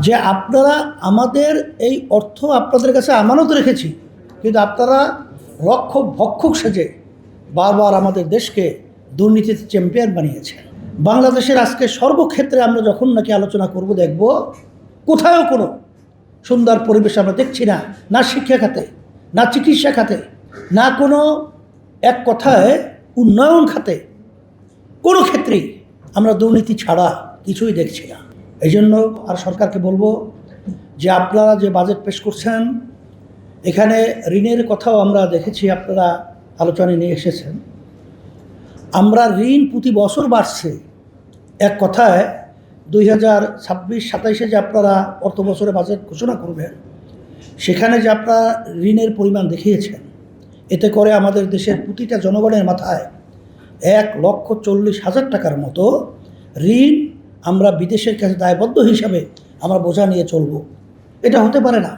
যে আপনারা আমাদের এই অর্থ আপনাদের কাছে আমানত রেখেছি, কিন্তু আপনারা রক্ষক ভক্ষক সেজে বারবার আমাদের দেশকে দুর্নীতিতে চ্যাম্পিয়ন বানিয়েছে। বাংলাদেশের আজকে সর্বক্ষেত্রে আমরা যখন নাকি আলোচনা করব, দেখব কোথাও কোনো সুন্দর পরিবেশ আমরা দেখছি না, না শিক্ষা খাতে, না চিকিৎসা খাতে, না কোনো এক কথায় উন্নয়ন খাতে, কোনো ক্ষেত্রেই আমরা দুর্নীতি ছাড়া কিছুই দেখছি না। এই জন্য আর সরকারকে বলবো যে আপনারা যে বাজেট পেশ করছেন, এখানে ঋণের কথাও আমরা দেখেছি আপনারা আলোচনায় নিয়ে এসেছেন। আমরা ঋণ প্রতি বছর বাড়ছে। এক কথায় 2026-27 যে আপনারা অর্থ বছরে বাজেট ঘোষণা করবেন, সেখানে যে আপনারা ঋণের পরিমাণ দেখিয়েছেন, এতে করে আমাদের দেশের প্রতিটা জনগণের মাথায় 1,40,000 টাকার মতো ঋণ আমরা বিদেশের কাছে দায়বদ্ধ হিসাবে আমরা বোঝা নিয়ে চলব। এটা হতে পারে না।